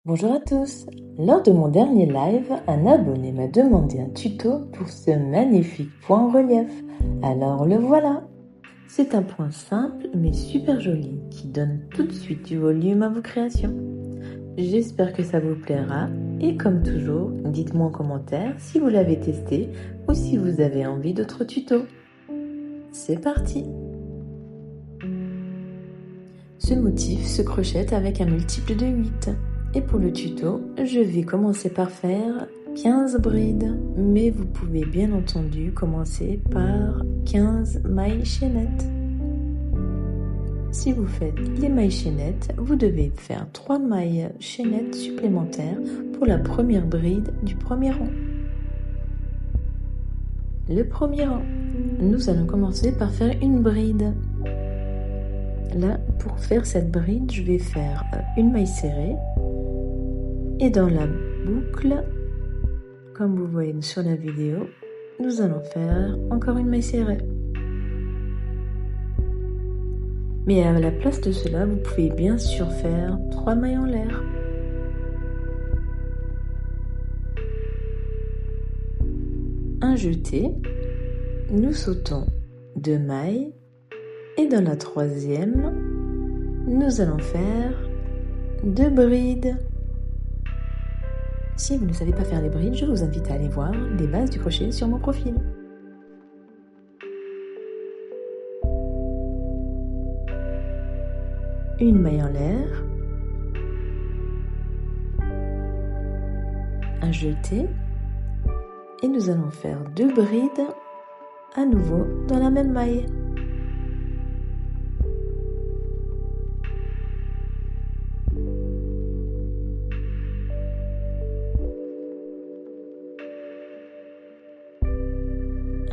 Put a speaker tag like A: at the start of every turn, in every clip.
A: Bonjour à tous. Lors de mon dernier live, un abonné m'a demandé un tuto pour ce magnifique point en relief. Alors le voilà. C'est un point simple mais super joli qui donne tout de suite du volume à vos créations. J'espère que ça vous plaira et comme toujours, dites-moi en commentaire si vous l'avez testé ou si vous avez envie d'autres tutos. C'est parti. Ce motif se crochette avec un multiple de 8. Et pour le tuto, je vais commencer par faire 15 brides. Mais vous pouvez bien entendu commencer par 15 mailles chaînettes. Si vous faites les mailles chaînettes, vous devez faire 3 mailles chaînettes supplémentaires pour la première bride du premier rang. Le premier rang, nous allons commencer par faire une bride. Là, pour faire cette bride, je vais faire une maille serrée et dans la boucle, comme vous voyez sur la vidéo, nous allons faire encore une maille serrée. Mais à la place de cela, vous pouvez bien sûr faire 3 mailles en l'air. Un jeté, nous sautons 2 mailles et dans la troisième, nous allons faire 2 brides. Si vous ne savez pas faire les brides, je vous invite à aller voir les bases du crochet sur mon profil. Une maille en l'air, un jeté et nous allons faire 2 brides à nouveau dans la même maille.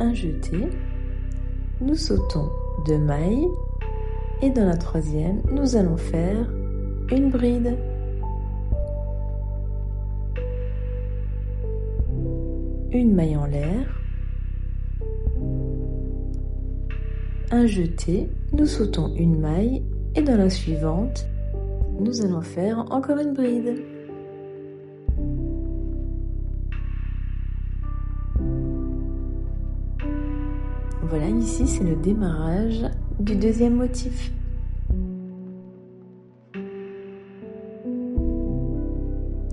A: Un jeté, nous sautons 2 mailles et dans la troisième, nous allons faire une bride. Une maille en l'air, un jeté, nous sautons une maille et dans la suivante, nous allons faire encore une bride. Voilà, ici c'est le démarrage du deuxième motif.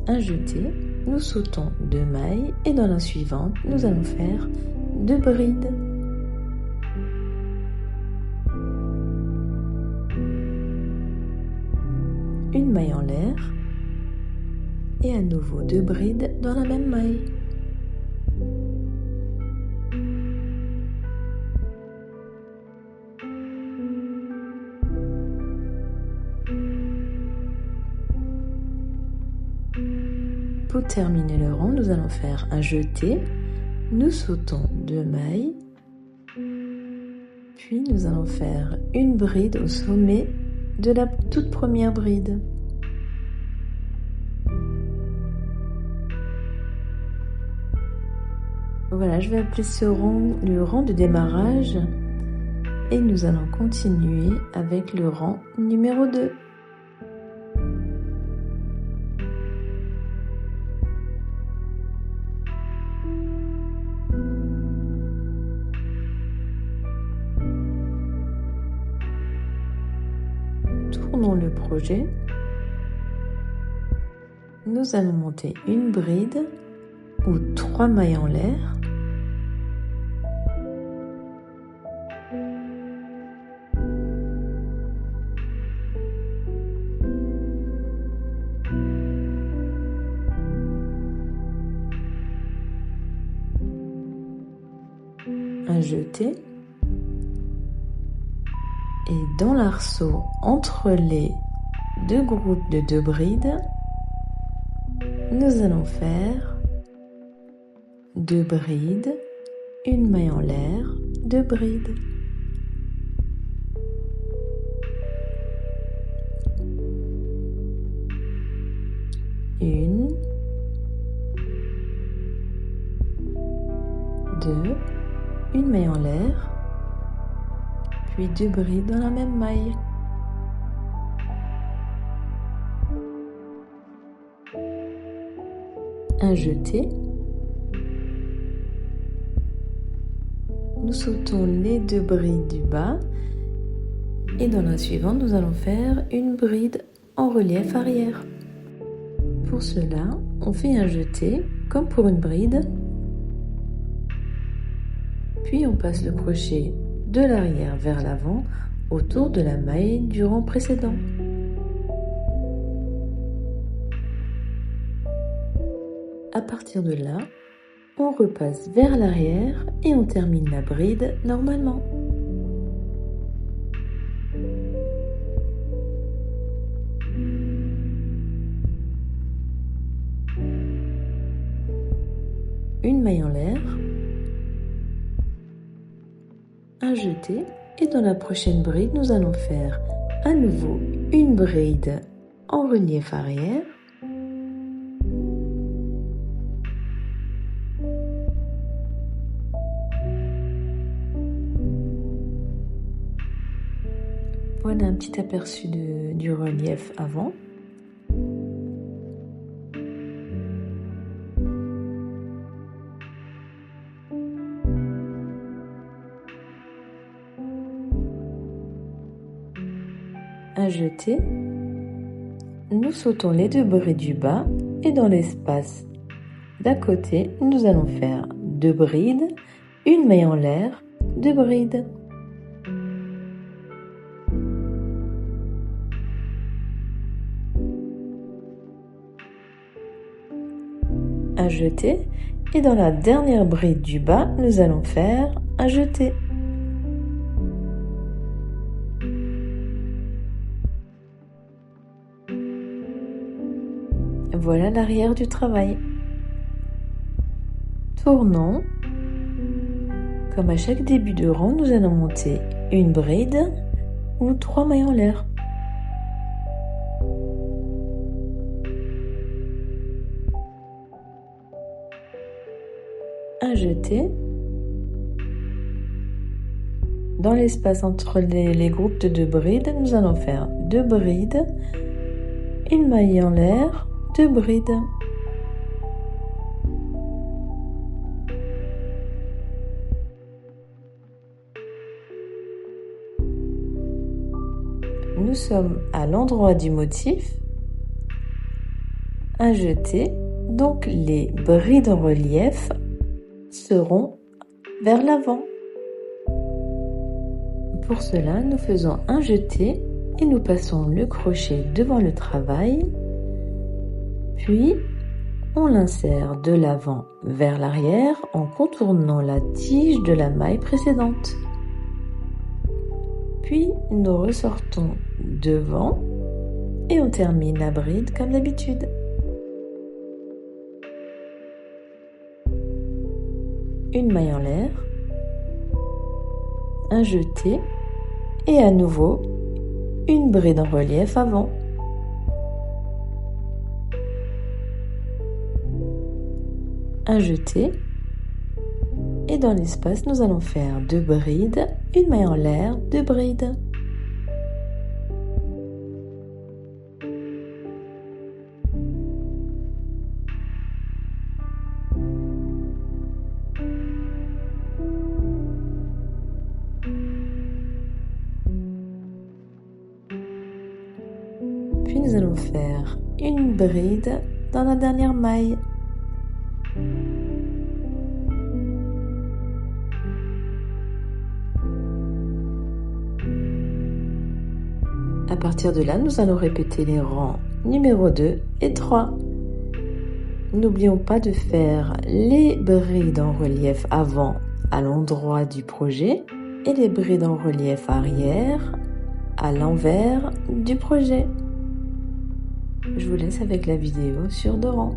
A: Un jeté, nous sautons 2 mailles et dans la suivante, nous allons faire 2 brides. Une maille en l'air et à nouveau 2 brides dans la même maille. Pour terminer le rang, nous allons faire un jeté, nous sautons 2 mailles, puis nous allons faire une bride au sommet de la toute première bride. Voilà, je vais appeler ce rang le rang de démarrage et nous allons continuer avec le rang numéro 2. Tournons le projet. Nous allons monter une bride ou 3 mailles en l'air. Un jeté. Et dans l'arceau, entre les 2 groupes de 2 brides, nous allons faire 2 brides, une maille en l'air, 2 brides. Une, 2, une maille en l'air, puis 2 brides dans la même maille. un jeté. Nous sautons les 2 brides du bas et dans la suivante, nous allons faire une bride en relief arrière. Pour cela, on fait un jeté comme pour une bride, puis on passe le crochet de l'arrière vers l'avant autour de la maille du rang précédent. À partir de là, on repasse vers l'arrière et on termine la bride normalement. Une maille en l'air, un jeté et dans la prochaine bride, nous allons faire à nouveau une bride en relief arrière. Voilà un petit aperçu du relief avant. Un jeté. Nous sautons les 2 brides du bas et dans l'espace d'à côté, nous allons faire 2 brides, une maille en l'air, 2 brides. Un jeté et dans la dernière bride du bas, nous allons faire un jeté. Voilà l'arrière du travail. Tournons. Comme à chaque début de rang, nous allons monter une bride ou 3 mailles en l'air. Un jeté. Dans l'espace entre les groupes de 2 brides, nous allons faire 2 brides, une maille en l'air, 2 brides. Nous sommes à l'endroit du motif, un jeté, donc les brides en relief seront vers l'avant. Pour cela, nous faisons un jeté et nous passons le crochet devant le travail, puis on l'insère de l'avant vers l'arrière en contournant la tige de la maille précédente. Puis nous ressortons devant et on termine la bride comme d'habitude. Une maille en l'air, un jeté et à nouveau une bride en relief avant. Un jeté et dans l'espace nous allons faire 2 brides, une maille en l'air, 2 brides. Puis nous allons faire une bride dans la dernière maille. À partir de là, nous allons répéter les rangs numéro 2 et 3. N'oublions pas de faire les brides en relief avant à l'endroit du projet et les brides en relief arrière à l'envers du projet. Je vous laisse avec la vidéo sur 2 rangs.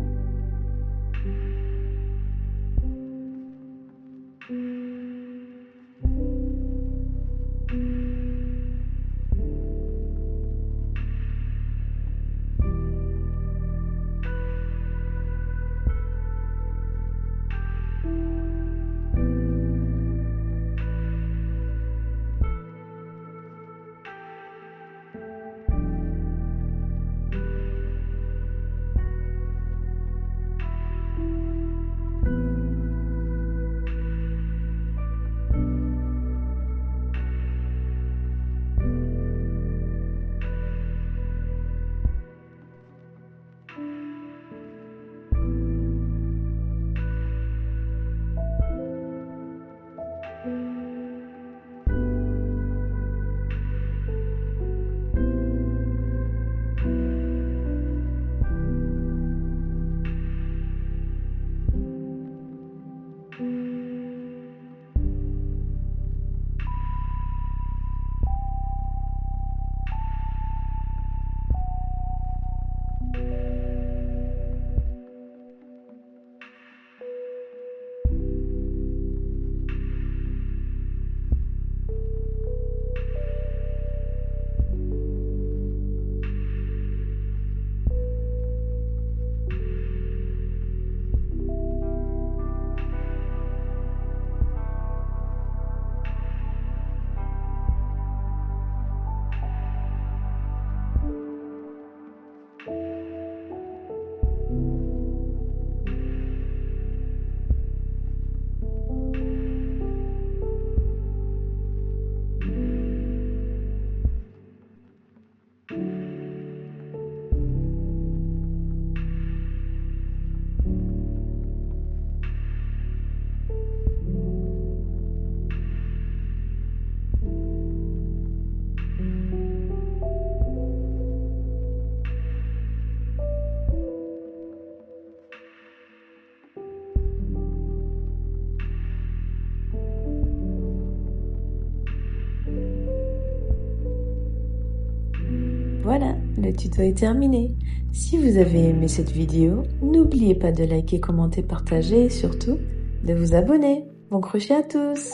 A: le tuto est terminé. Si vous avez aimé cette vidéo, n'oubliez pas de liker, commenter, partager et surtout de vous abonner. Bon crochet à tous!